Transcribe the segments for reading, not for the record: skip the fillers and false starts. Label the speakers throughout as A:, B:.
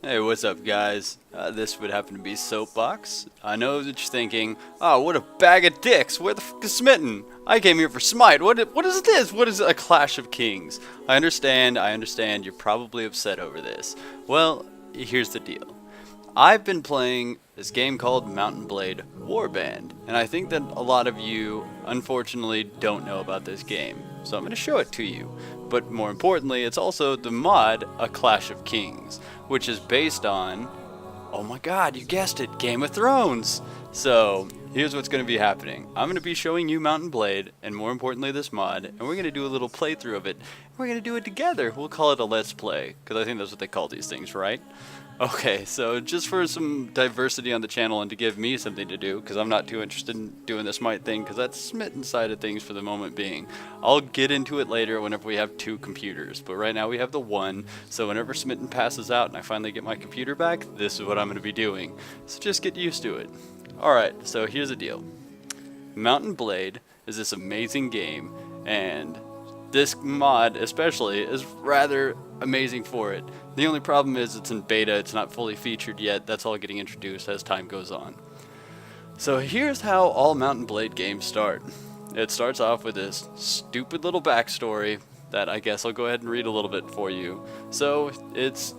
A: Hey, what's up, guys? This would happen to be Soapbox. I know that you're thinking, oh, what a bag of dicks. Where the fuck is Smitten? I came here for Smite. What is this? What is a Clash of Kings? I understand. You're probably upset over this. Well, here's the deal. I've been playing this game called Mountain Blade Warband, and I think that a lot of you, unfortunately, don't know about this game. So I'm going to show it to you. But more importantly, it's also the mod A Clash of Kings, which is based on, oh my god, you guessed it, Game of Thrones! So, here's what's going to be happening. I'm going to be showing you Mountain Blade, and more importantly this mod, and we're going to do a little playthrough of it. We're going to do it together. We'll call it a Let's Play, because I think that's what they call these things, right? Okay, so just for some diversity on the channel and to give me something to do, because I'm not too interested in doing this Smite thing, because that's Smitten side of things for the moment being. I'll get into it later whenever we have two computers, but right now we have the one, so whenever Smitten passes out and I finally get my computer back, this is what I'm going to be doing. So just get used to it. Alright, so here's the deal. Mountain Blade is this amazing game, and this mod especially is rather amazing for it. The only problem is it's in beta, it's not fully featured yet, that's all getting introduced as time goes on. So here's how all Mountain Blade games start. It starts off with this stupid little backstory that I guess I'll go ahead and read a little bit for you. So it's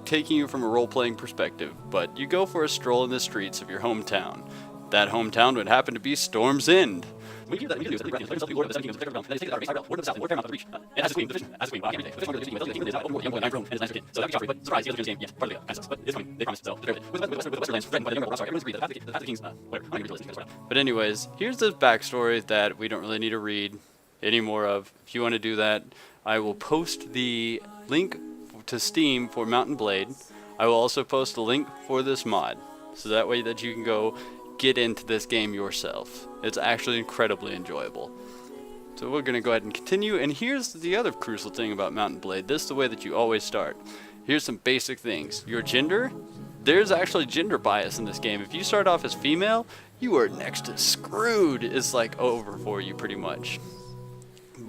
A: taking you from a role-playing perspective, but you go for a stroll in the streets of your hometown. That hometown would happen to be Storm's End. We hear that we can do is every the order of the 17 kingdoms of the realm, and they take that realm, order of the south, order paramount of the reach. And as a queen, the vision, as a queen, wow, every day. The stronger the king, the is not open more, the young boy, I'm grown, and his lands are kin. So that would be Joffrey, but surprise, he has a game, yes, part of the kind of but it's coming, they promised, so they're with the Western lands threatened by the younger, I'm sorry, everyone's agreed that the path of the kings, whatever, I'm gonna read the list, but anyways, here's the backstory that we don't really need to read any more of. If you want to do that, I will post the link to Steam for Mountain Blade. I will also post a link for this mod, so that way that you can go get into this game yourself. It's actually incredibly enjoyable. So we're going to go ahead and continue, and here's the other crucial thing about Mountain Blade. This is the way that you always start. Here's some basic things. Your gender, there's actually gender bias in this game. If you start off as female, you are next to screwed. It's like over for you pretty much.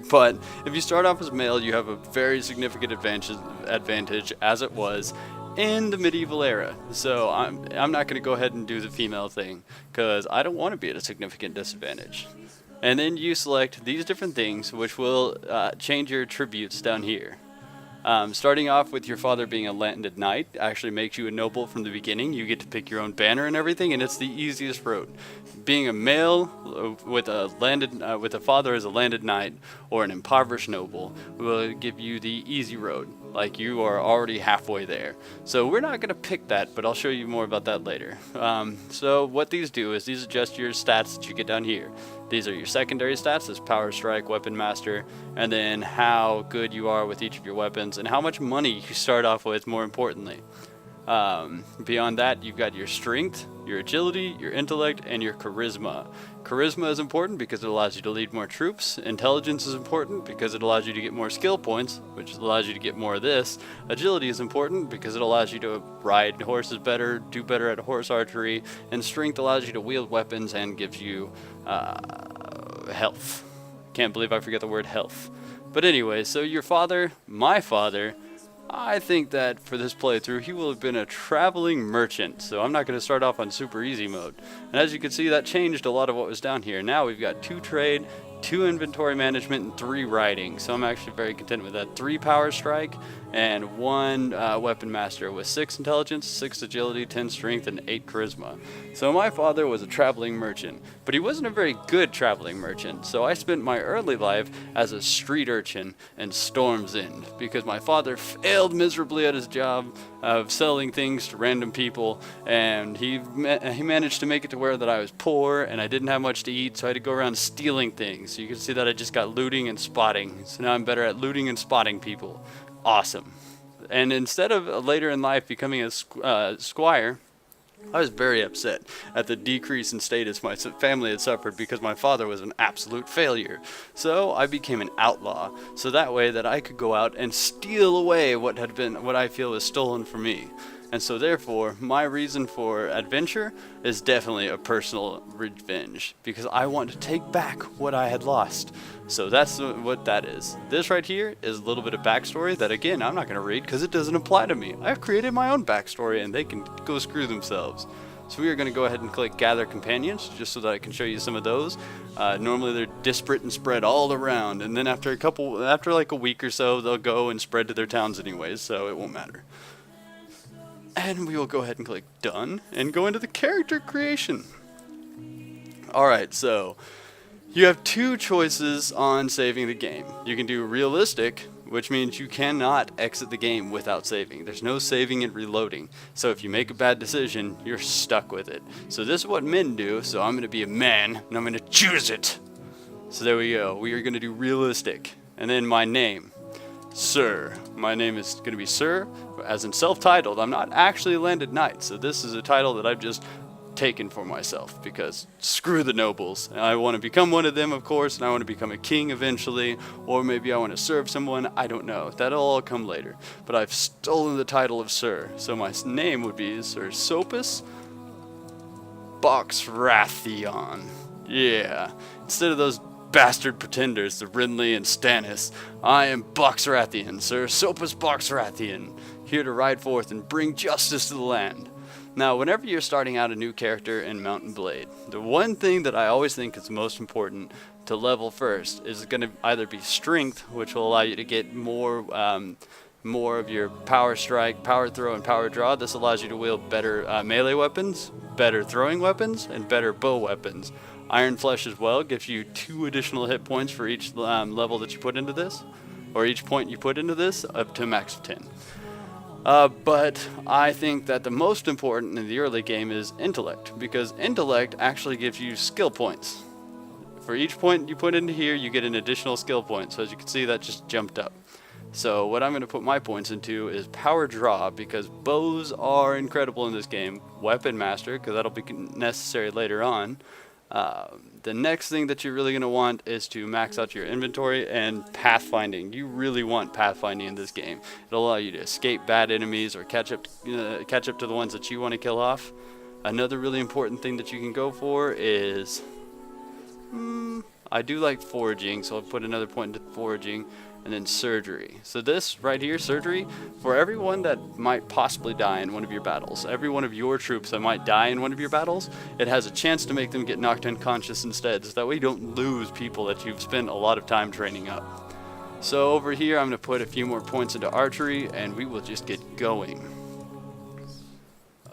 A: But if you start off as male, you have a very significant advantage as it was in the medieval era. So I'm not going to go ahead and do the female thing because I don't want to be at a significant disadvantage. And then you select these different things which will change your attributes down here. Starting off with your father being a landed knight actually makes you a noble from the beginning. You get to pick your own banner and everything, and it's the easiest road. Being a male with a father as a landed knight or an impoverished noble will give you the easy road. Like, you are already halfway there. So we're not going to pick that, but I'll show you more about that later. So what these do is these adjust your stats that you get down here. These are your secondary stats, as Power Strike, Weapon Master, and then how good you are with each of your weapons, and how much money you start off with, more importantly. Beyond that, you've got your strength, your agility, your intellect, and your charisma. Charisma is important because it allows you to lead more troops. Intelligence is important because it allows you to get more skill points, which allows you to get more of this. Agility is important because it allows you to ride horses better, do better at horse archery, and strength allows you to wield weapons and gives you health. Can't believe I forget the word health. But anyway, so your father, my father, I think that for this playthrough he will have been a traveling merchant, so I'm not going to start off on super easy mode. And as you can see, that changed a lot of what was down here. Now we've got 2 trade, 2 inventory management, and 3 riding, so I'm actually very content with that. 3 power strike and 1 weapon master with 6 intelligence, 6 agility, 10 strength, and 8 charisma. So my father was a traveling merchant, but he wasn't a very good traveling merchant, so I spent my early life as a street urchin in Storm's End because my father failed miserably at his job of selling things to random people, and he managed to make it to where that I was poor and I didn't have much to eat, so I had to go around stealing things. So you can see that I just got looting and spotting, so now I'm better at looting and spotting people. Awesome. And instead of later in life becoming a squire, I was very upset at the decrease in status my family had suffered because my father was an absolute failure. So I became an outlaw, so that way that I could go out and steal away what I feel was stolen from me. And so therefore, my reason for adventure is definitely a personal revenge, because I want to take back what I had lost. So that's what that is. This right here is a little bit of backstory that, again, I'm not going to read because it doesn't apply to me. I've created my own backstory and they can go screw themselves. So we are going to go ahead and click Gather Companions just so that I can show you some of those. Normally they're disparate and spread all around, and then after like a week or so, they'll go and spread to their towns anyways, so it won't matter. And we will go ahead and click Done and go into the character creation. Alright, so you have two choices on saving the game. You can do realistic, which means you cannot exit the game without saving. There's no saving and reloading. So if you make a bad decision, you're stuck with it. So this is what men do, so I'm going to be a man, and I'm going to choose it. So there we go. We are going to do realistic. And then my name, Sir. My name is going to be Sir, as in self-titled. I'm not actually a landed knight, so this is a title that I've just taken for myself because screw the nobles. I want to become one of them, of course, and I want to become a king eventually, or maybe I want to serve someone. I don't know. That'll all come later. But I've stolen the title of Sir, so my name would be Sir Soapus Boxrathion. Yeah. Instead of those bastard pretenders, the Rinley and Stannis, I am Boxrathion, Sir Soapus Boxrathion, here to ride forth and bring justice to the land. Now, whenever you're starting out a new character in Mount and Blade, the one thing that I always think is most important to level first is going to either be strength, which will allow you to get more of your power strike, power throw, and power draw. This allows you to wield better melee weapons, better throwing weapons, and better bow weapons. Iron Flesh as well gives you 2 additional hit points for each level that you put into this, or each point you put into this, up to a max of 10. But I think that the most important in the early game is intellect, because intellect actually gives you skill points. For each point you put into here, you get an additional skill point. So as you can see, that just jumped up. So what I'm going to put my points into is power draw, because bows are incredible in this game. Weapon master, because that'll be necessary later on. The next thing that you're really going to want is to max out your inventory, and pathfinding. You really want pathfinding in this game. It'll allow you to escape bad enemies or catch up to the ones that you want to kill off. Another really important thing that you can go for is I do like foraging, so I'll put another point into foraging. And then surgery. So this right here, surgery, for everyone that might possibly die in one of your battles, every one of your troops that might die in one of your battles, it has a chance to make them get knocked unconscious instead, so that way you don't lose people that you've spent a lot of time training up. So over here, I'm going to put a few more points into archery, and we will just get going.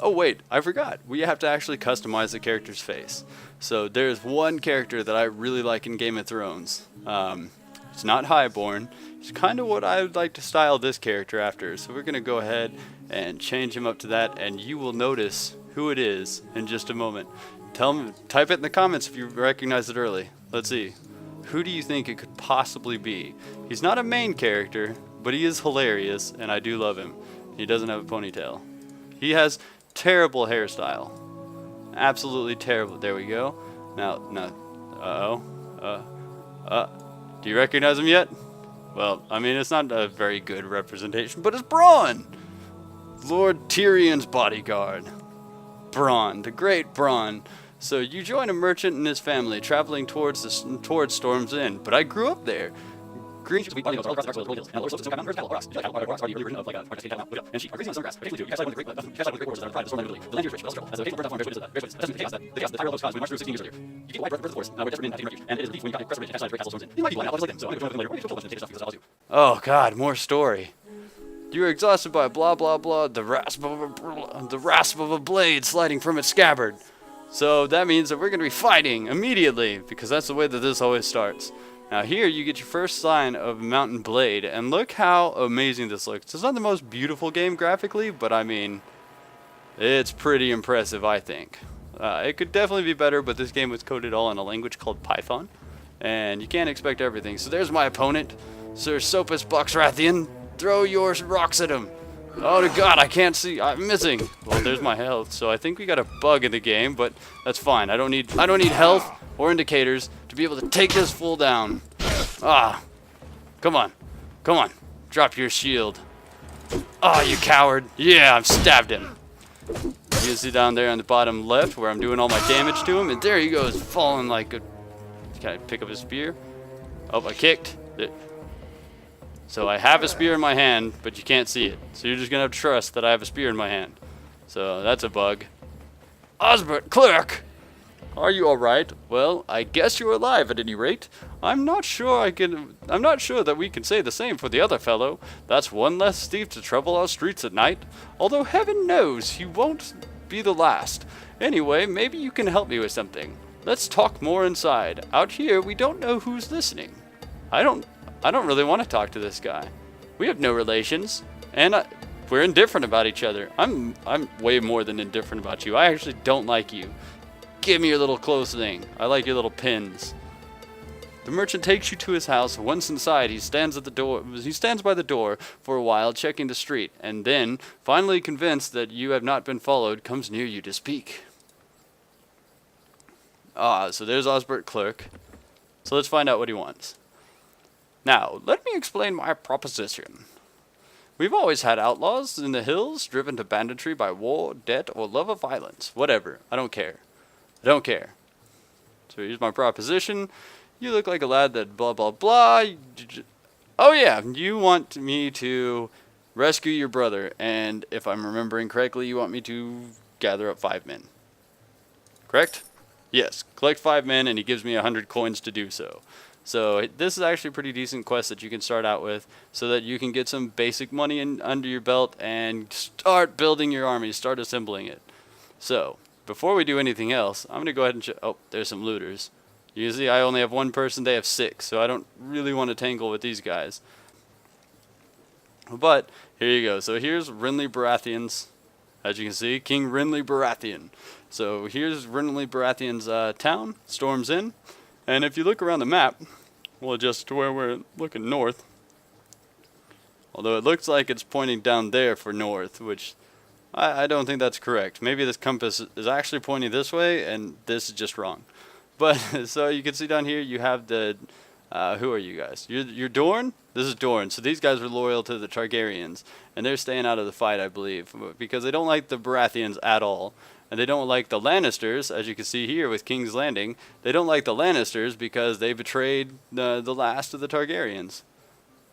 A: Oh wait, I forgot. We have to actually customize the character's face. So there's one character that I really like in Game of Thrones. It's not Highborn. It's kind of what I would like to style this character after. So we're going to go ahead and change him up to that, and you will notice who it is in just a moment. Type it in the comments if you recognize it early. Let's see. Who do you think it could possibly be? He's not a main character, but he is hilarious, and I do love him. He doesn't have a ponytail. He has terrible hairstyle. Absolutely terrible. There we go. Now, do you recognize him yet? Well, I mean, it's not a very good representation, but it's Bronn! Lord Tyrion's bodyguard. Bronn, the great Bronn. So you join a merchant and his family traveling towards Storm's End, but I grew up there. Green should be all across the dark hills, and the some mountains, cattle, rocks. Rocks are the early version of like a and sheep are grazing on some grass. Particularly too, you guys like with the great horses that are pride of the storm. The land here is rich, but also as a faithful birth farm, the chaos that the Tyrell caused when we marched through 16 years earlier. You get white birth of the force, we're desperate men taking refuge, and it is a thief when you got crest ridge and great castle storms in. You might be blind, I'll like them, so I'm going to go later. We're going to take stuff because I'll do. Oh God, more story. You are exhausted by blah blah blah, the rasp of a blade sliding from its scabbard. So that means that we're going to be fighting immediately, because that's the way that this always starts. Now here you get your first sign of Mount and Blade, and look how amazing this looks. It's not the most beautiful game graphically, but I mean, it's pretty impressive, I think. It could definitely be better, but this game was coded all in a language called Python, and you can't expect everything. So there's my opponent, Sir Soapus Boxrathion. Throw your rocks at him. Oh God, I can't see. I'm missing. Well, there's my health. So I think we got a bug in the game, but that's fine. I don't need health or indicators to be able to take this fool down. Come on, drop your shield. You coward. Yeah, I've stabbed him. You see down there on the bottom left where I'm doing all my damage to him, and there he goes, falling like a. Can I pick up his spear? Oh, I kicked. So I have a spear in my hand, but you can't see it. So you're just going to have to trust that I have a spear in my hand. So that's a bug. Osbert, clerk! Are you alright? Well, I guess you're alive at any rate. I'm not sure that we can say the same for the other fellow. That's one less thief to trouble our streets at night. Although heaven knows he won't be the last. Anyway, maybe you can help me with something. Let's talk more inside. Out here, we don't know who's listening. I don't really want to talk to this guy. We have no relations, and we're indifferent about each other. I'm way more than indifferent about you. I actually don't like you. Give me your little clothes thing. I like your little pins. The merchant takes you to his house. Once inside, he stands by the door for a while, checking the street, and then, finally convinced that you have not been followed, comes near you to speak. So there's Osbert Clerk. So let's find out what he wants. Now, let me explain my proposition. We've always had outlaws in the hills, driven to banditry by war, debt, or love of violence. Whatever. I don't care. I don't care. So here's my proposition. You look like a lad that blah, blah, blah. Oh yeah, you want me to rescue your brother. And if I'm remembering correctly, you want me to gather up 5 men. Correct? Yes. Collect 5 men and he gives me 100 coins to do so. So this is actually a pretty decent quest that you can start out with so that you can get some basic money under your belt and start building your army, start assembling it. So before we do anything else, I'm going to go ahead and oh, there's some looters. Usually I only have 1 person, they have 6, so I don't really want to tangle with these guys. But here you go. So here's Renly Baratheon's, as you can see, King Renly Baratheon. So here's Renly Baratheon's town, Storm's Inn. And if you look around the map, we'll adjust to where we're looking north. Although it looks like it's pointing down there for north, which I don't think that's correct. Maybe this compass is actually pointing this way, and this is just wrong. But, so you can see down here, you have the, who are you guys? You're Dorne? This is Dorne. So these guys are loyal to the Targaryens, and they're staying out of the fight, I believe, because they don't like the Baratheons at all. And they don't like the Lannisters, as you can see here with King's Landing. They don't like the Lannisters because they betrayed the last of the Targaryens.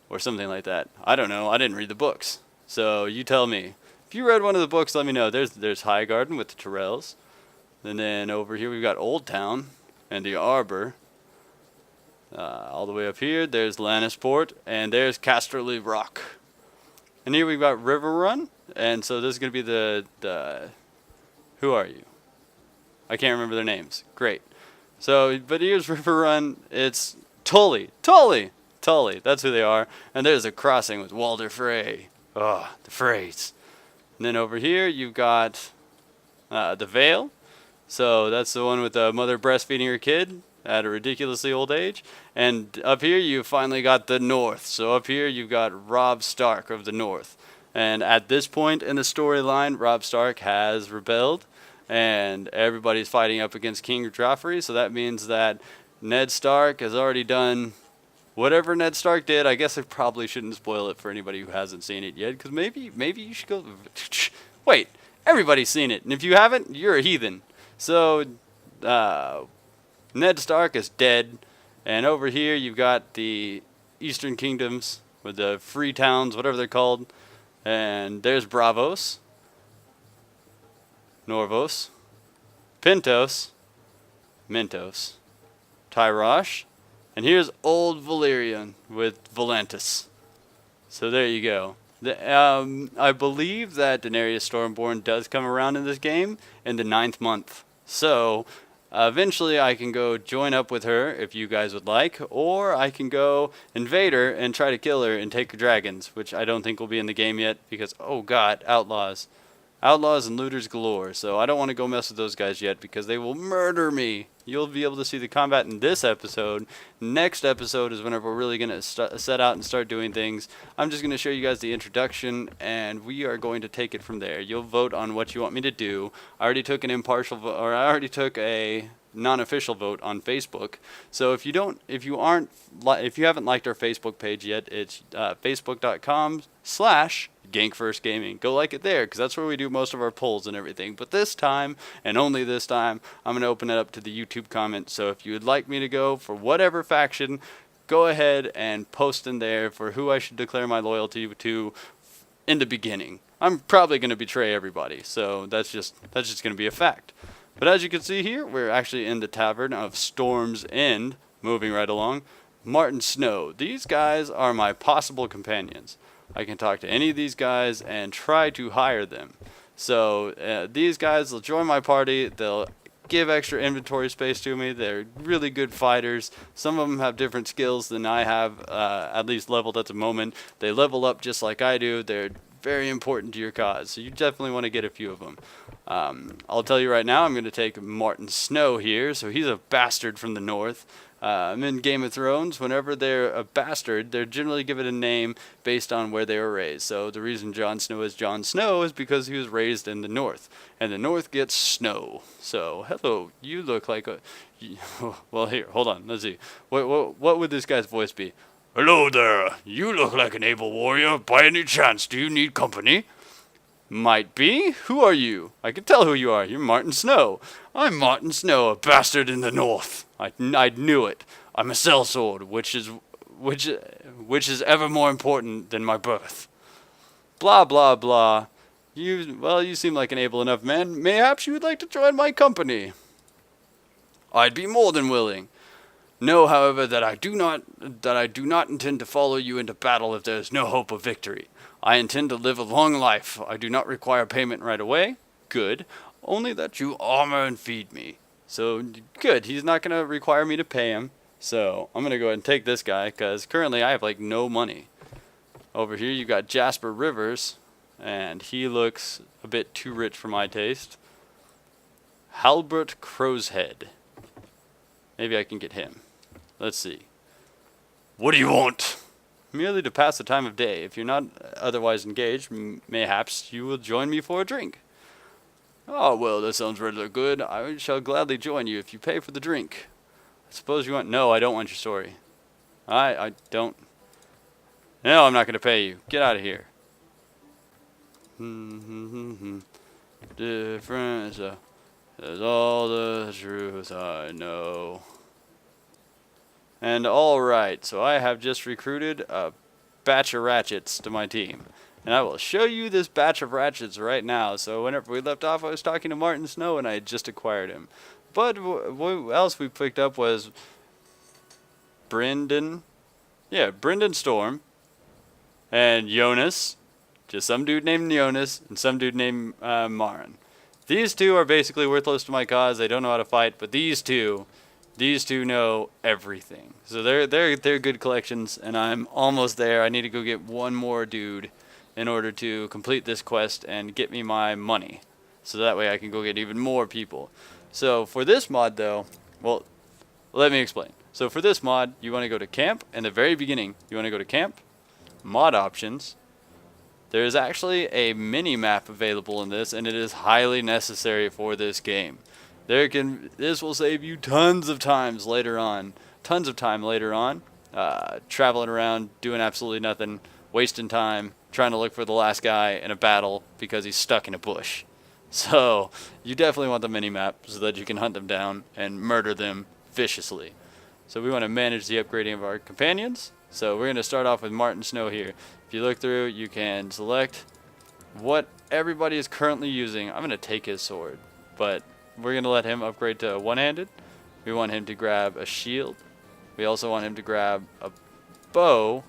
A: Or something like that. I don't know. I didn't read the books. So you tell me. If you read one of the books, let me know. There's Highgarden with the Tyrells. And then over here we've got Old Town and the Arbor. All the way up here, there's Lannisport. And there's Casterly Rock. And here we've got Riverrun. And so this is going to be the who are you? I can't remember their names. Great. So, but here's Riverrun. It's Tully. That's who they are. And there's a crossing with Walder Frey. Oh, the Freys. And then over here, you've got the Vale. So that's the one with the mother breastfeeding her kid at a ridiculously old age. And up here, you've finally got the North. So up here, you've got Robb Stark of the North. And at this point in the storyline, Robb Stark has rebelled, and everybody's fighting up against King Joffrey. So that means that Ned Stark has already done whatever Ned Stark did. I guess I probably shouldn't spoil it for anybody who hasn't seen it yet, because maybe you should go. Wait, everybody's seen it, and if you haven't, you're a heathen. So Ned Stark is dead, and over here you've got the Eastern Kingdoms with the free towns, whatever they're called. And there's Bravos, Norvos, Pintos, Mentos, Tyrosh, and here's Old Valyrian with Volantis. So there you go. I believe that Daenerys Stormborn does come around in this game in the 9th month. So eventually I can go join up with her if you guys would like, or I can go invade her and try to kill her and take her dragons, which I don't think will be in the game yet because, oh god, outlaws. Outlaws and looters galore, so I don't want to go mess with those guys yet because they will murder me. You'll be able to see the combat in this episode. Next episode is whenever we're really going to set out and start doing things. I'm just going to show you guys the introduction, and we are going to take it from there. You'll vote on what you want me to do. I already took an impartial vote, or I already took a non-official vote on Facebook. So if you haven't liked our Facebook page yet, it's facebook.com/Gank First Gaming. Go like it there, because that's where we do most of our polls and everything. But this time, and only this time, I'm going to open it up to the YouTube comments. So if you would like me to go for whatever faction, go ahead and post in there for who I should declare my loyalty to in the beginning. I'm probably going to betray everybody, so that's just going to be a fact. But as you can see here, we're actually in the Tavern of Storm's End, moving right along. Martin Snow. These guys are my possible companions. I can talk to any of these guys and try to hire them. So these guys will join my party. They'll give extra inventory space to me. They're really good fighters. Some of them have different skills than I have, at least leveled at the moment. They level up just like I do. They're very important to your cause, so you definitely want to get a few of them. I'll tell you right now, I'm going to take Martin Snow here. So he's a bastard from the north. In Game of Thrones, whenever they're a bastard, they're generally given a name based on where they were raised. So the reason Jon Snow is Jon Snow is because he was raised in the north, and the north gets snow. So hello, you look like a... Well, here, hold on, let's see. What would this guy's voice be? Hello there, you look like an able warrior. By any chance, do you need company? Might be. Who are you? I can tell who you are. You're Martin Snow. I'm Martin Snow, a bastard in the north. I knew it. I'm a sellsword, which is ever more important than my birth. Blah blah blah. You seem like an able enough man. Mayhaps you would like to join my company. I'd be more than willing. Know, however, that I do not intend to follow you into battle if there is no hope of victory. I intend to live a long life. I do not require payment right away. Good. Only that you armor and feed me. So, good. He's not going to require me to pay him. So, I'm going to go ahead and take this guy, because currently I have, like, no money. Over here, you got Jasper Rivers, and he looks a bit too rich for my taste. Halbert Crowshead. Maybe I can get him. Let's see. What do you want? Merely to pass the time of day. If you're not otherwise engaged, mayhaps you will join me for a drink. Oh, well, that sounds rather good. I shall gladly join you if you pay for the drink. I suppose you want... No, I don't want your story. I don't... No, I'm not going to pay you. Get out of here. Difference is all the truth I know. And alright, so I have just recruited a batch of ratchets to my team. And I will show you this batch of ratchets right now. So whenever we left off, I was talking to Martin Snow and I had just acquired him. But what else we picked up was Brendan. Yeah, Brendan Storm. And Jonas. Just some dude named Jonas and some dude named Marin. These two are basically worthless to my cause. They don't know how to fight, but these two know everything. So they're good collections, and I'm almost there. I need to go get one more dude in order to complete this quest and get me my money. So that way I can go get even more people. So for this mod though, well, let me explain. So for this mod, you want to go to camp. In the very beginning, you want to go to camp, mod options. There is actually a mini map available in this, and it is highly necessary for this game. This will save you tons of time later on, traveling around, doing absolutely nothing, wasting time, trying to look for the last guy in a battle because he's stuck in a bush. So you definitely want the mini map so that you can hunt them down and murder them viciously. So we want to manage the upgrading of our companions. So we're going to start off with Martin Snow here. If you look through, you can select what everybody is currently using. I'm going to take his sword, but we're going to let him upgrade to one-handed. We want him to grab a shield. We also want him to grab a bow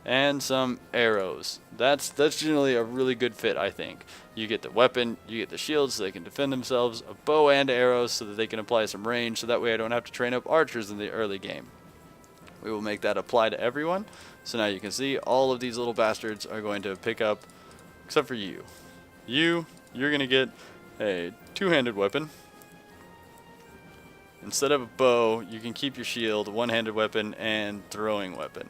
A: and some arrows. That's generally a really good fit, I think. You get the weapon, you get the shield so they can defend themselves, a bow and arrows so that they can apply some range, so that way I don't have to train up archers in the early game. We will make that apply to everyone. So now you can see all of these little bastards are going to pick up, except for you. You're going to get a two-handed weapon. Instead of a bow, you can keep your shield, one-handed weapon, and throwing weapon.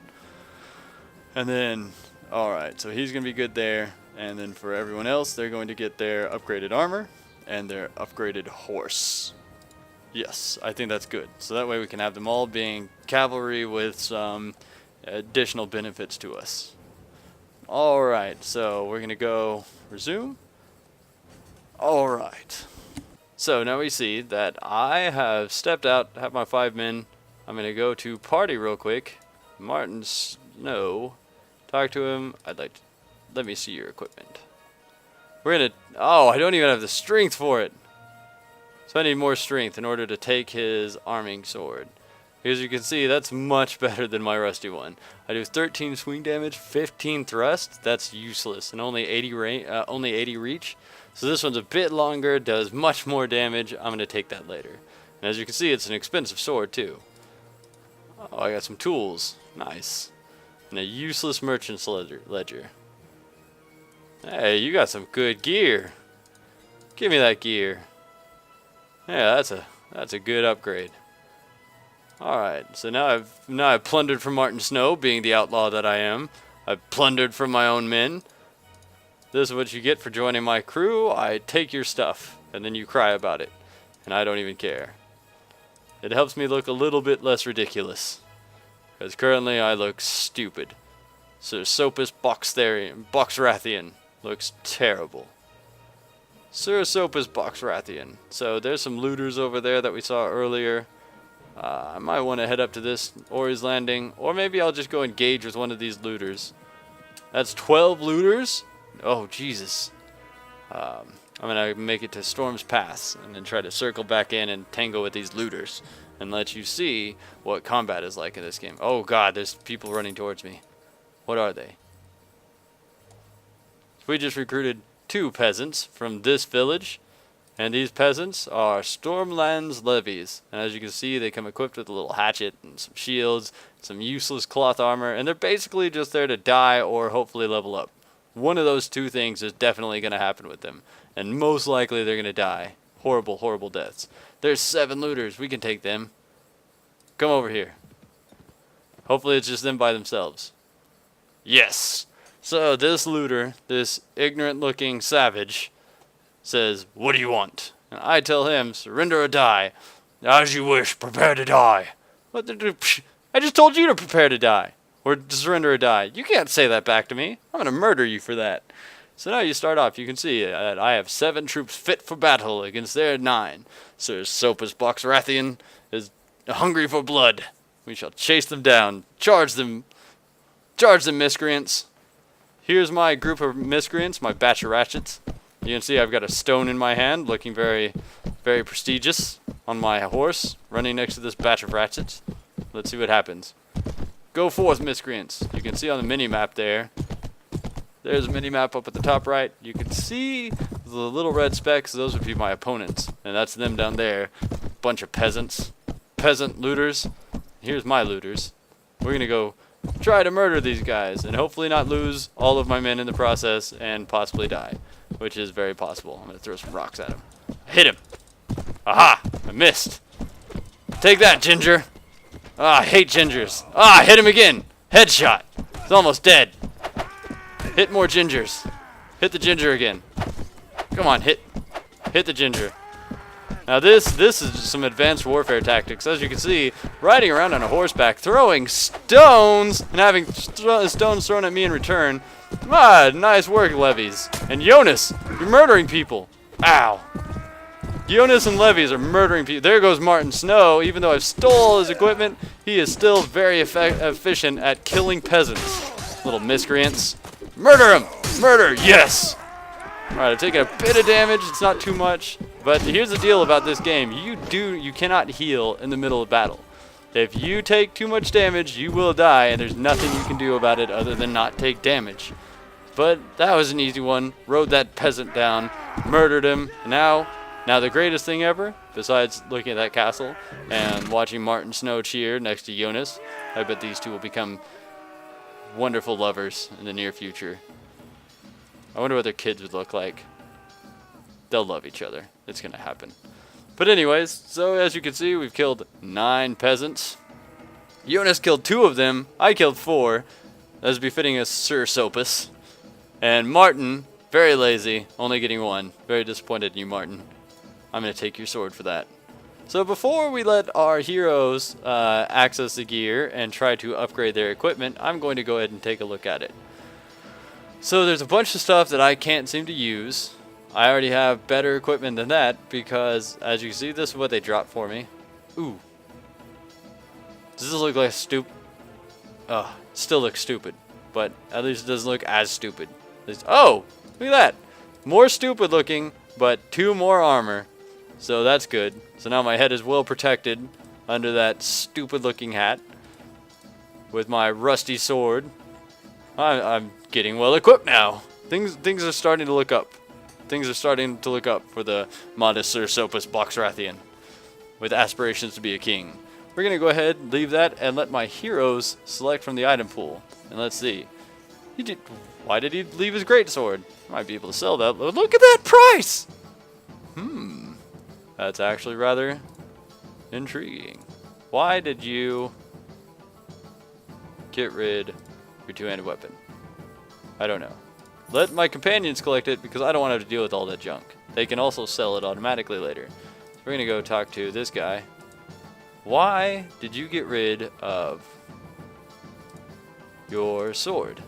A: And then, alright, so he's going to be good there. And then for everyone else, they're going to get their upgraded armor and their upgraded horse. Yes, I think that's good. So that way we can have them all being cavalry with some additional benefits to us. Alright, so we're going to go resume. Alright. So now we see that I have stepped out, have my 5 men. I'm going to go to party real quick. Martin Snow. Talk to him. Let me see your equipment. We're gonna, oh, I don't even have the strength for it. So I need more strength in order to take his arming sword. As you can see, that's much better than my rusty one. I do 13 swing damage, 15 thrust. That's useless, and only 80 reach. So this one's a bit longer, does much more damage. I'm gonna take that later. And as you can see, it's an expensive sword too. Oh, I got some tools. Nice. And a useless merchant's ledger. Hey, you got some good gear. Give me that gear. Yeah, that's a good upgrade. Alright, so now I've plundered from Martin Snow, being the outlaw that I am. I've plundered from my own men. This is what you get for joining my crew. I take your stuff, and then you cry about it. And I don't even care. It helps me look a little bit less ridiculous. Because currently I look stupid. Sir Soapus Boxrathian looks terrible. Sir Soapus Boxrathian. So there's some looters over there that we saw earlier. I might want to head up to this Ori's Landing, or maybe I'll just go engage with one of these looters. That's 12 looters? Oh, Jesus. I'm going to make it to Storm's Pass, and then try to circle back in and tango with these looters, and let you see what combat is like in this game. Oh, God, there's people running towards me. What are they? We just recruited 2 peasants from this village. And these peasants are Stormland's levies. And as you can see, they come equipped with a little hatchet and some shields, some useless cloth armor, and they're basically just there to die or hopefully level up. One of those 2 things is definitely going to happen with them. And most likely they're going to die. Horrible, horrible deaths. There's 7 looters. We can take them. Come over here. Hopefully it's just them by themselves. Yes! So this looter, this ignorant looking savage, says, "What do you want?" And I tell him, "Surrender or die." "As you wish, prepare to die." What the, I just told you to prepare to die. Or to surrender or die. You can't say that back to me. I'm going to murder you for that. So now you start off. You can see that I have 7 troops fit for battle against their 9. Sir Soapus Boxrathian is hungry for blood. We shall chase them down. Charge them, miscreants. Here's my group of miscreants, my batch of ratchets. You can see I've got a stone in my hand, looking very, very prestigious on my horse, running next to this batch of ratchets. Let's see what happens. Go forth, miscreants. You can see on the mini-map there. There's a mini-map up at the top right. You can see the little red specks. Those would be my opponents. And that's them down there. Bunch of peasants. Peasant looters. Here's my looters. We're going to go try to murder these guys and hopefully not lose all of my men in the process and possibly die. Which is very possible. I'm going to throw some rocks at him. Hit him. Aha! I missed. Take that, Ginger. Ah, I hate Gingers. Ah, hit him again. Headshot. He's almost dead. Hit more Gingers. Hit the Ginger again. Come on, hit the Ginger. Now this is some advanced warfare tactics. As you can see, riding around on a horseback, throwing stones, and having stones thrown at me in return. Ah, nice work, levies. And Jonas, you're murdering people. Ow. Jonas and levies are murdering people. There goes Martin Snow. Even though I've stole his equipment, he is still very efficient at killing peasants. Little miscreants. Murder him! Murder, yes! Alright, I've taken a bit of damage. It's not too much. But here's the deal about this game. You cannot heal in the middle of battle. If you take too much damage, you will die, and there's nothing you can do about it other than not take damage. But that was an easy one. Rode that peasant down, murdered him. Now the greatest thing ever, besides looking at that castle and watching Martin Snow cheer next to Jonas, I bet these 2 will become wonderful lovers in the near future. I wonder what their kids would look like. They'll love each other. It's going to happen. But anyways, so as you can see, we've killed 9 peasants. Jonas killed 2 of them. I killed 4, as befitting a Sir Soapus. And Martin, very lazy, only getting 1. Very disappointed in you, Martin. I'm going to take your sword for that. So before we let our heroes access the gear and try to upgrade their equipment, I'm going to go ahead and take a look at it. So there's a bunch of stuff that I can't seem to use. I already have better equipment than that because, as you can see, this is what they dropped for me. Ooh. Does this look like a Still looks stupid, but at least it doesn't look as stupid. Oh, look at that. More stupid looking, but 2 more armor. So that's good. So now my head is well protected under that stupid looking hat. With my rusty sword. I'm getting well equipped now. Things are starting to look up. Things are starting to look up for the modest Sir Soapus Boxrathian. With aspirations to be a king. We're going to go ahead, leave that, and let my heroes select from the item pool. And let's see. Why did he leave his greatsword? Might be able to sell that. Look at that price! That's actually rather intriguing. Why did you get rid of your 2-handed weapon? I don't know. Let my companions collect it because I don't want to have to deal with all that junk. They can also sell it automatically later. So we're going to go talk to this guy. Why did you get rid of your sword?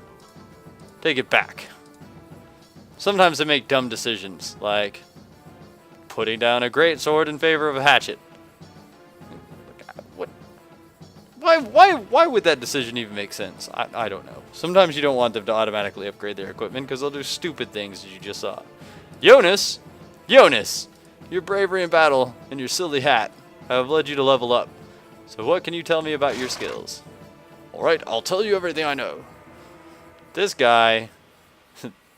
A: Take it back. Sometimes they make dumb decisions, like putting down a greatsword in favor of a hatchet. What? Why would that decision even make sense? I don't know. Sometimes you don't want them to automatically upgrade their equipment because they'll do stupid things as you just saw. Jonas, your bravery in battle and your silly hat have led you to level up. So what can you tell me about your skills? Alright, I'll tell you everything I know. This guy.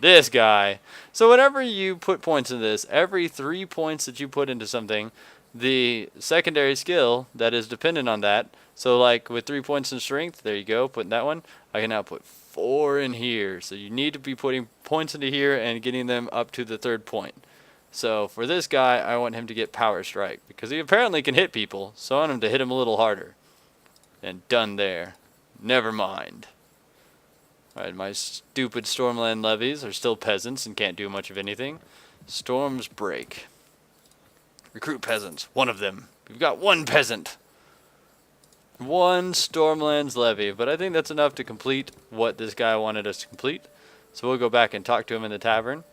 A: This guy. So whenever you put points in this, every 3 points that you put into something, the secondary skill that is dependent on that. So like with 3 points in strength, there you go, putting that one. I can now put 4 in here. So you need to be putting points into here and getting them up to the 3rd point. So for this guy, I want him to get Power Strike because he apparently can hit people. So I want him to hit him a little harder. And done there. Never mind. Alright, my stupid Stormland levies are still peasants and can't do much of anything. Storms break. Recruit peasants. 1 of them. We've got 1 peasant. 1 Stormlands levy. But I think that's enough to complete what this guy wanted us to complete. So we'll go back and talk to him in the tavern.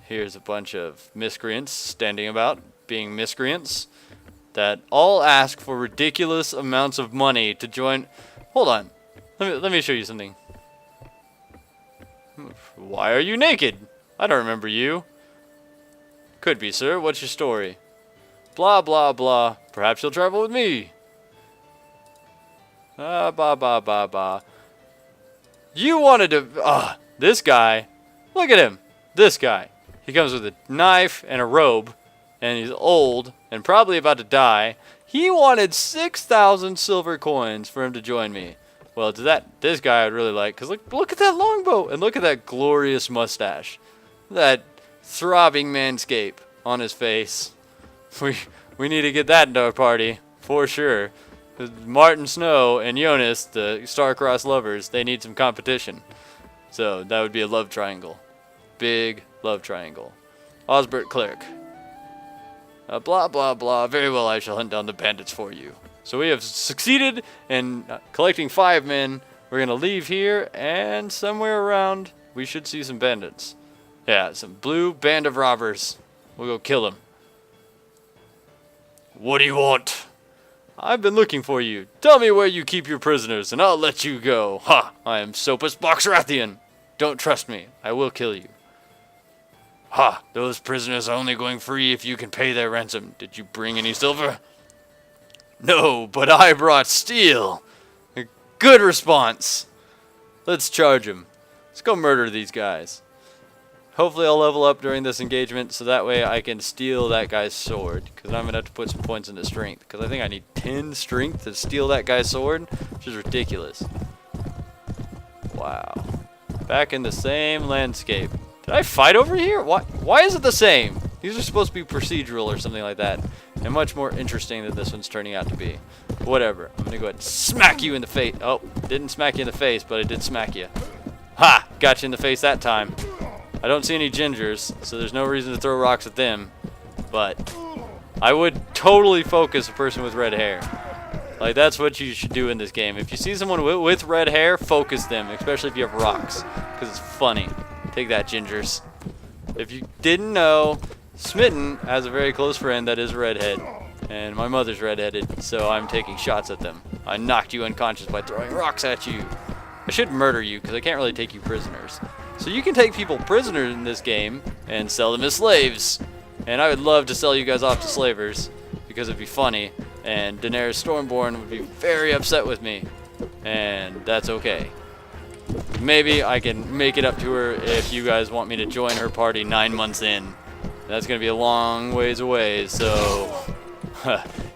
A: Here's a bunch of miscreants standing about, being miscreants, that all ask for ridiculous amounts of money to join. Hold on. Let me show you something. Why are you naked? I don't remember you. Could be, sir. What's your story? Blah, blah, blah. Perhaps you'll travel with me. Bah, bah, bah, bah. You wanted to... this guy. Look at him. This guy. He comes with a knife and a robe, and he's old and probably about to die. He wanted 6,000 silver coins for him to join me. Well, this guy I'd really like, because look at that longbow, and look at that glorious mustache. That throbbing manscape on his face. We need to get that into our party, for sure. Martin Snow and Jonas, the star-crossed lovers, they need some competition. So that would be a love triangle. Big love triangle. Osbert Cleric. Blah, blah, blah. Very well, I shall hunt down the bandits for you. So we have succeeded in collecting 5 men. We're going to leave here, and somewhere around, we should see some bandits. Yeah, some blue band of robbers. We'll go kill them. What do you want? I've been looking for you. Tell me where you keep your prisoners, and I'll let you go. Ha! I am Soapus Boxrathian. Don't trust me. I will kill you. Ha! Those prisoners are only going free if you can pay their ransom. Did you bring any silver? No, but I brought steel. A good response. Let's charge him. Let's go murder these guys. Hopefully I'll level up during this engagement so that way I can steal that guy's sword. Because I'm going to have to put some points into strength. Because I think I need 10 strength to steal that guy's sword. Which is ridiculous. Wow. Back in the same landscape. Did I fight over here? Why is it the same? These are supposed to be procedural or something like that. And much more interesting than this one's turning out to be. Whatever. I'm going to go ahead and smack you in the face. Oh, didn't smack you in the face, but I did smack you. Ha! Got you in the face that time. I don't see any gingers, so there's no reason to throw rocks at them. But I would totally focus a person with red hair. Like, that's what you should do in this game. If you see someone with red hair, focus them, especially if you have rocks. Because it's funny. Take that, gingers. If you didn't know, Smitten has a very close friend that is a redhead. And my mother's redheaded, so I'm taking shots at them. I knocked you unconscious by throwing rocks at you. I should murder you because I can't really take you prisoners. So you can take people prisoners in this game and sell them as slaves. And I would love to sell you guys off to slavers because it'd be funny. And Daenerys Stormborn would be very upset with me. And that's okay. Maybe I can make it up to her if you guys want me to join her party 9 months in. That's going to be a long ways away, so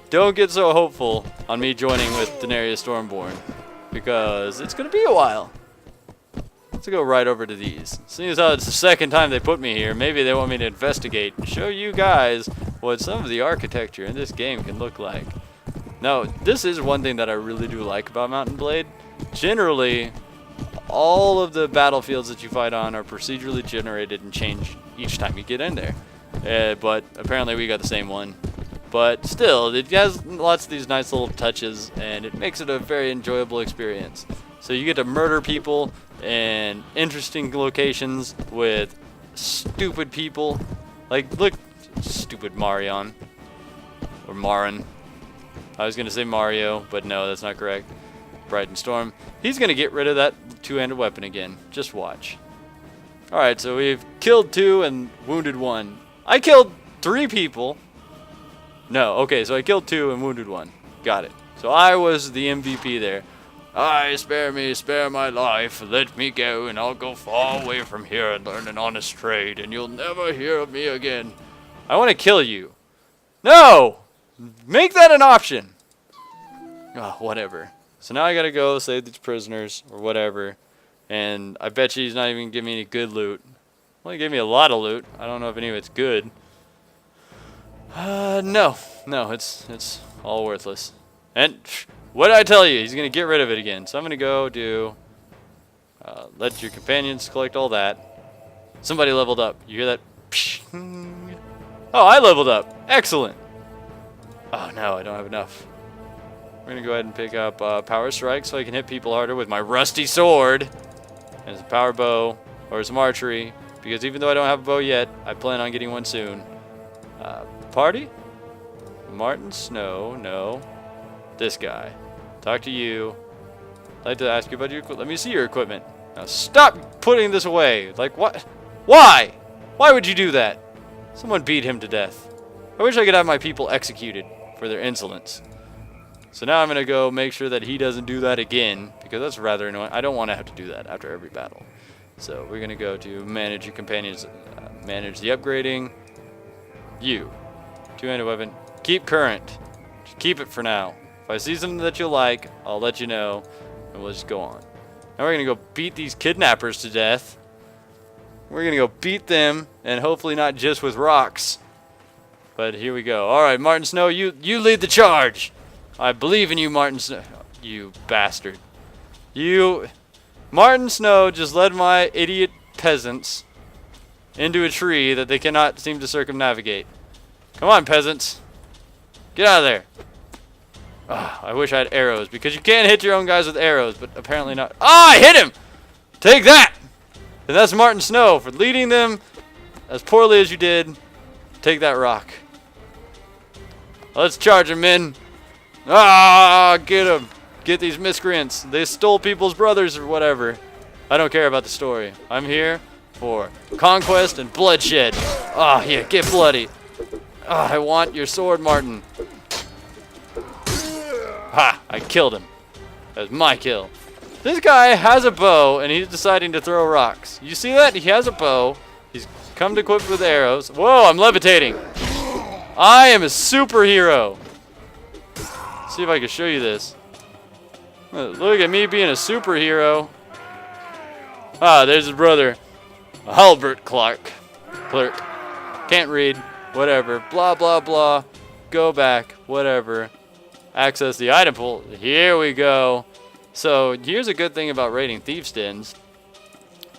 A: don't get so hopeful on me joining with Daenerys Stormborn, because it's going to be a while. Let's go right over to these. Seeing as how it's the second time they put me here, maybe they want me to investigate and show you guys what some of the architecture in this game can look like. Now, this is one thing that I really do like about Mount and Blade. Generally, all of the battlefields that you fight on are procedurally generated and change each time you get in there. But apparently we got the same one. But still, it has lots of these nice little touches, and it makes it a very enjoyable experience. So you get to murder people in interesting locations with stupid people. Like, look, stupid Marion. Or Marin. I was going to say Mario, but no, that's not correct. Brighton Storm. He's going to get rid of that two-handed weapon again. Just watch. Alright, so we've killed 2 and wounded 1. I killed 3 people. No, okay, so I killed 2 and wounded 1. Got it. So I was the MVP there. Spare me, spare my life. Let me go, and I'll go far away from here and learn an honest trade, and you'll never hear of me again. I want to kill you. No! Make that an option. Oh, whatever. So now I gotta go save these prisoners, or whatever. And I bet you he's not even giving me any good loot. Well, he gave me a lot of loot. I don't know if any of it's good. No, it's all worthless. And what did I tell you? He's gonna get rid of it again. So I'm gonna go do. Let your companions collect all that. Somebody leveled up. You hear that? Oh, I leveled up. Excellent. Oh no, I don't have enough. We're gonna go ahead and pick up Power Strike so I can hit people harder with my rusty sword. And some power bow or some archery. Because even though I don't have a bow yet, I plan on getting one soon. Party? Martin Snow, no. This guy. Talk to you. I'd like to ask you about your equipment. Let me see your equipment. Now stop putting this away. Like what? Why? Why would you do that? Someone beat him to death. I wish I could have my people executed for their insolence. So now I'm going to go make sure that he doesn't do that again, because that's rather annoying. I don't want to have to do that after every battle. So we're going to go to manage your companions, manage the upgrading. You. Two-handed weapon. Keep current. Just keep it for now. If I see something that you like, I'll let you know, and we'll just go on. Now we're going to go beat these kidnappers to death. We're going to go beat them, and hopefully not just with rocks. But here we go. All right, Martin Snow, you lead the charge. I believe in you, Martin Snow. You bastard. Martin Snow just led my idiot peasants into a tree that they cannot seem to circumnavigate. Come on, peasants. Get out of there. I wish I had arrows, because you can't hit your own guys with arrows, but apparently not. I hit him! Take that! And that's Martin Snow for leading them as poorly as you did. Take that rock. Let's charge them, men. Get them. Get these miscreants. They stole people's brothers or whatever. I don't care about the story. I'm here for conquest and bloodshed. Yeah, get bloody. I want your sword, Martin. Ha! I killed him. That was my kill. This guy has a bow, and he's deciding to throw rocks. You see that? He has a bow. He's come equipped with arrows. Whoa, I'm levitating. I am a superhero. Let's see if I can show you this. Look at me being a superhero. There's his brother. Halbert Clark. Clerk. Can't read. Whatever. Blah, blah, blah. Go back. Whatever. Access the item pool. Here we go. So here's a good thing about raiding Thieves' Dens,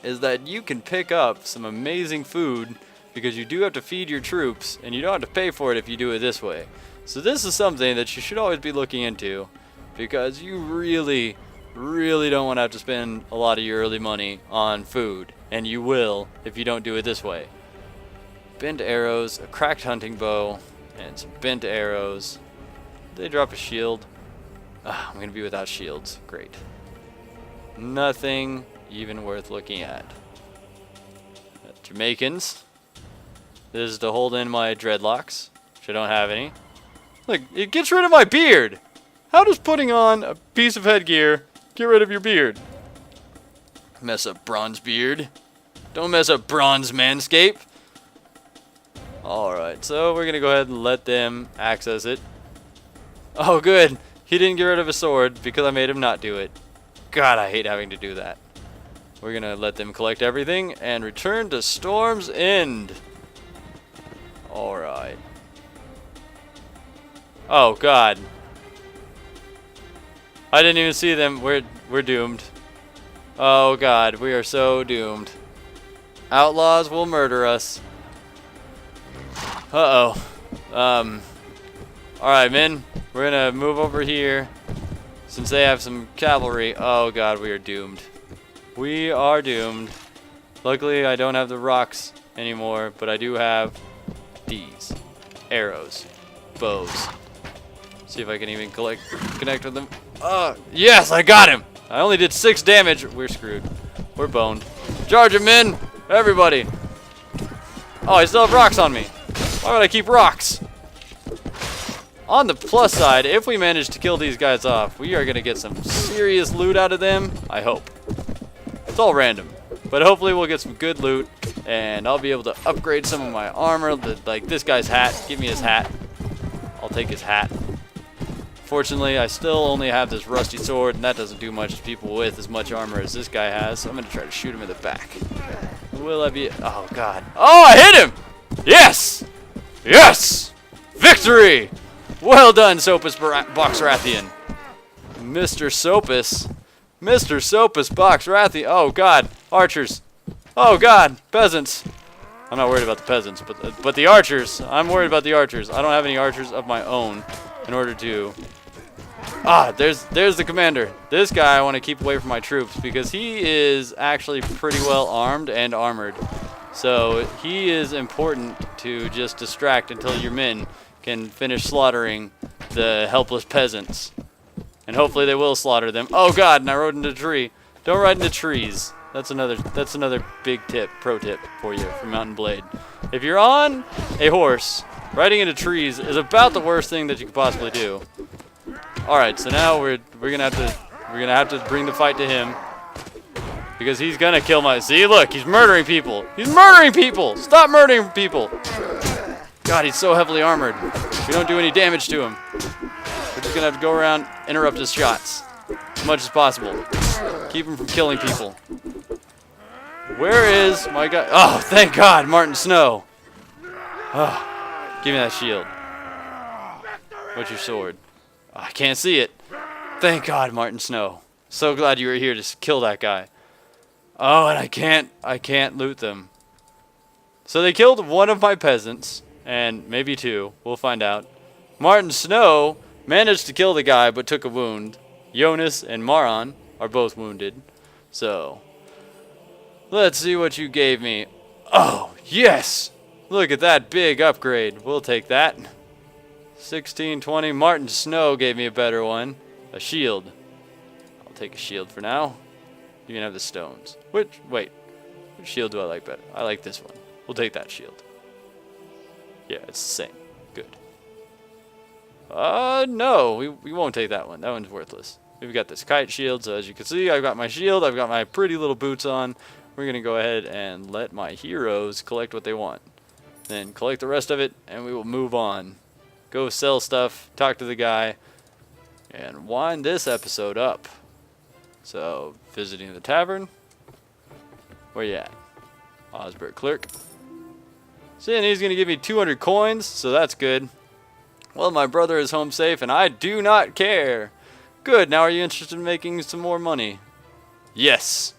A: is that you can pick up some amazing food, because you do have to feed your troops, and you don't have to pay for it if you do it this way. So this is something that you should always be looking into, because you really, really don't want to have to spend a lot of your early money on food, and you will if you don't do it this way. Bent arrows, a cracked hunting bow, and some bent arrows. They drop a shield. I'm going to be without shields. Great. Nothing even worth looking at. Jamaicans. This is to hold in my dreadlocks, which I don't have any. Look, it gets rid of my beard. How does putting on a piece of headgear get rid of your beard? Mess up bronze beard. Don't mess up bronze manscape. Alright, so we're going to go ahead and let them access it. Oh, good. He didn't get rid of a sword because I made him not do it. God, I hate having to do that. We're going to let them collect everything and return to Storm's End. Alright. Oh, God. I didn't even see them. We're doomed. Oh, God. We are so doomed. Outlaws will murder us. Uh-oh. Alright, men. We're going to move over here. Since they have some cavalry. Oh, God. We are doomed. We are doomed. Luckily, I don't have the rocks anymore. But I do have these. Arrows. Bows. See if I can even connect with them. Yes, I got him. I only did 6 damage. We're screwed. We're boned. Charge him, men. Everybody. Oh, I still have rocks on me. Why would I keep rocks? On the plus side, if we manage to kill these guys off, we are going to get some serious loot out of them. I hope. It's all random. But hopefully we'll get some good loot. And I'll be able to upgrade some of my armor. Like this guy's hat. Give me his hat. I'll take his hat. Fortunately, I still only have this rusty sword, and that doesn't do much to people with as much armor as this guy has, so I'm going to try to shoot him in the back. Will I be... Oh, God. Oh, I hit him! Yes! Yes! Victory! Well done, Soapus Boxrathian. Mr. Soapus. Mr. Soapus Boxrathian. Oh, God. Archers. Oh, God. Peasants. I'm not worried about the peasants, but the archers. I'm worried about the archers. I don't have any archers of my own in order to... there's the commander. This guy I want to keep away from my troops because he is actually pretty well armed and armored. So he is important to just distract until your men can finish slaughtering the helpless peasants. And hopefully they will slaughter them. Oh, God, and I rode into a tree. Don't ride into trees. That's another big tip, pro tip for you from Mountain Blade. If you're on a horse, riding into trees is about the worst thing that you could possibly do. All right, so now we're gonna have to bring the fight to him because he's gonna kill my. See, look, he's murdering people. He's murdering people. Stop murdering people. God, he's so heavily armored. We don't do any damage to him. We're just gonna have to go around, interrupt his shots as much as possible. Keep him from killing people. Where is my guy? Oh, thank God, Martin Snow. Oh, give me that shield. What's your sword? Oh, I can't see it. Thank God, Martin Snow. So glad you were here to kill that guy. Oh, and I can't loot them. So they killed one of my peasants, and maybe 2. We'll find out. Martin Snow managed to kill the guy, but took a wound. Jonas and Maron are both wounded. So, let's see what you gave me. Oh, yes! Look at that big upgrade. We'll take that. 1620. Martin Snow gave me a better one. A shield. I'll take a shield for now. You can have the stones. Wait. Which shield do I like better? I like this one. We'll take that shield. Yeah, it's the same. Good. No. We won't take that one. That one's worthless. We've got this kite shield, so as you can see, I've got my shield. I've got my pretty little boots on. We're going to go ahead and let my heroes collect what they want. Then collect the rest of it, and we will move on. Go sell stuff, talk to the guy, and wind this episode up. So, visiting the tavern. Where you at? Osbert Clerk. Seeing he's going to give me 200 coins, so that's good. Well, my brother is home safe, and I do not care. Good, now are you interested in making some more money? Yes.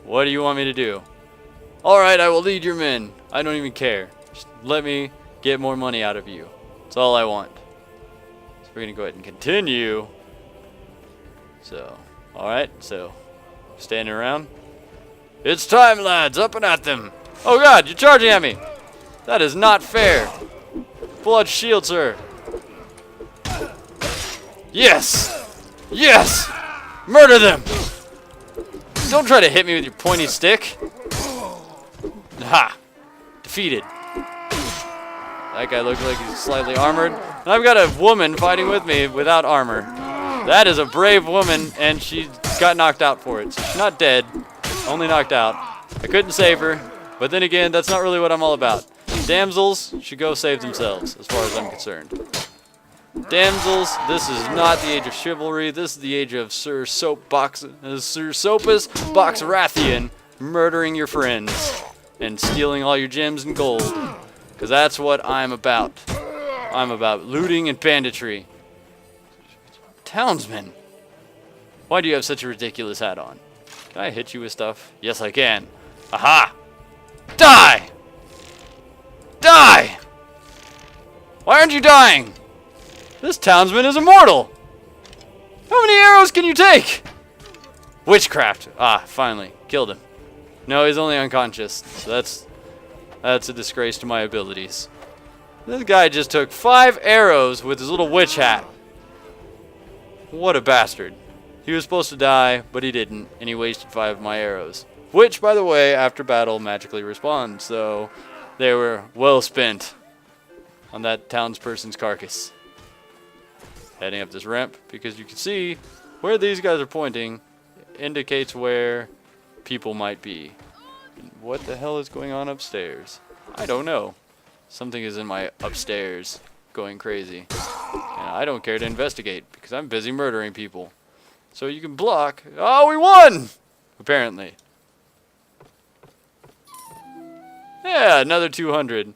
A: What do you want me to do? Alright, I will lead your men. I don't even care. Just let me get more money out of you. That's all I want. So we're going to go ahead and continue. So, alright, so standing around. It's time, lads, up and at them. Oh God, you're charging at me. That is not fair. Pull out your shield, sir. Yes! Yes! Murder them! Don't try to hit me with your pointy stick. Ha! Defeated. That guy looks like he's slightly armored. And I've got a woman fighting with me without armor. That is a brave woman, and she got knocked out for it. So she's not dead, only knocked out. I couldn't save her, but then again, that's not really what I'm all about. Damsels should go save themselves, as far as I'm concerned. Damsels, this is not the age of chivalry. This is the age of Sir Soapus Boxrathian murdering your friends and stealing all your gems and gold. Because that's what I'm about. I'm about looting and banditry. Townsman, why do you have such a ridiculous hat on? Can I hit you with stuff? Yes, I can. Aha! Die! Die! Why aren't you dying? This townsman is immortal. How many arrows can you take? Witchcraft. Ah, finally. Killed him. No, he's only unconscious. So that's a disgrace to my abilities. This guy just took 5 arrows with his little witch hat. What a bastard. He was supposed to die, but he didn't, and he wasted 5 of my arrows. Which, by the way, after battle magically respawn, so they were well spent on that townsperson's carcass. Heading up this ramp, because you can see where these guys are pointing indicates where people might be. And what the hell is going on upstairs? I don't know. Something is in my upstairs going crazy. And I don't care to investigate because I'm busy murdering people. So you can block. Oh, we won! Apparently. Yeah, another 200.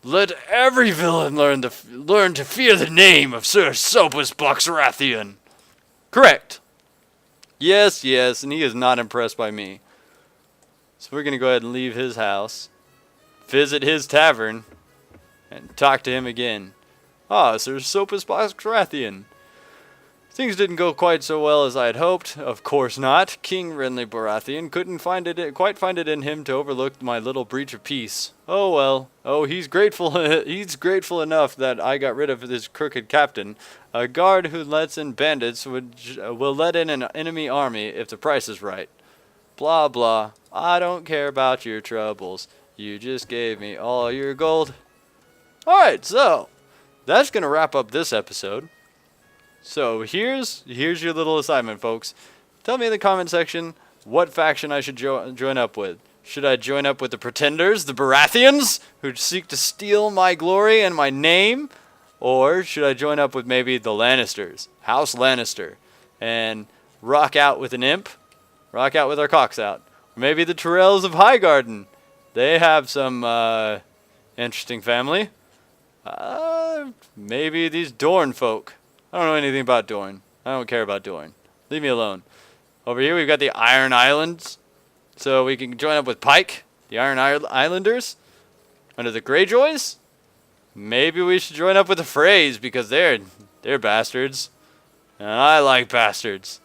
A: Let every villain learn to fear the name of Sir Soapus Boxrathian. Correct. Yes, yes, and he is not impressed by me. So we're going to go ahead and leave his house, visit his tavern, and talk to him again. Ah, Sir Soapus Boxrathian. Things didn't go quite so well as I had hoped. Of course not. King Renly Baratheon couldn't quite find it in him to overlook my little breach of peace. Oh well. Oh, he's grateful. He's grateful enough that I got rid of his crooked captain. A guard who lets in bandits will let in an enemy army if the price is right. Blah blah. I don't care about your troubles. You just gave me all your gold. All right, so that's gonna wrap up this episode. So here's your little assignment, folks. Tell me in the comment section what faction I should join up with. Should I join up with the Pretenders, the Baratheons, who seek to steal my glory and my name? Or should I join up with maybe the Lannisters, House Lannister, and rock out with an imp? Rock out with our cocks out. Or maybe the Tyrells of Highgarden. They have some interesting family. Maybe these Dorne folk. I don't know anything about Dorne. I don't care about Dorne. Leave me alone. Over here we've got the Iron Islands. So we can join up with Pike, the Iron Islanders. Under the Greyjoys. Maybe we should join up with the Freys because they're bastards. And I like bastards.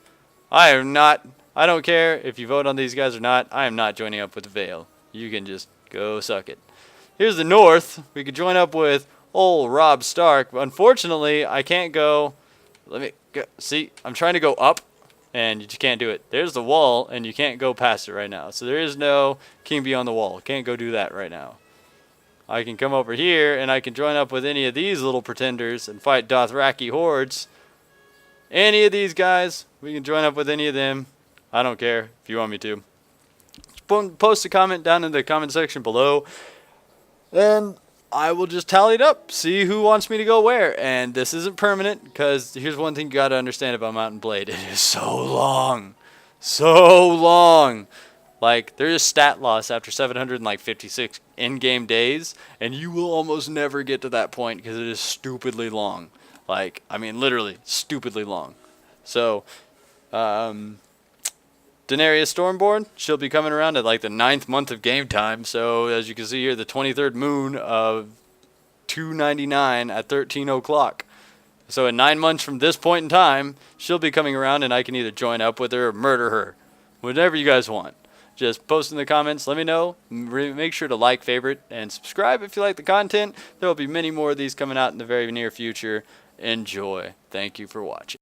A: I don't care if you vote on these guys or not. I am not joining up with the Vale. You can just go suck it. Here's the North. We could join up with old Robb Stark. Unfortunately, I can't go. Let me go. See, I'm trying to go up, and you just can't do it. There's the wall, and you can't go past it right now. So there is no King Beyond the Wall. Can't go do that right now. I can come over here, and I can join up with any of these little pretenders and fight Dothraki hordes. Any of these guys, we can join up with any of them. I don't care if you want me to. Post a comment down in the comment section below, and I will just tally it up, see who wants me to go where. And this isn't permanent, because here's one thing you got to understand about Mount & Blade. It is so long. So long. Like, there's stat loss after 756 in-game days, and you will almost never get to that point because it is stupidly long. Like, I mean, literally, stupidly long. So, Daenerys Stormborn, she'll be coming around at like the 9th month of game time. So as you can see here, the 23rd moon of 299 at 13 o'clock. So in 9 months from this point in time, she'll be coming around and I can either join up with her or murder her. Whatever you guys want. Just post in the comments, let me know. Make sure to like, favorite, and subscribe if you like the content. There will be many more of these coming out in the very near future. Enjoy. Thank you for watching.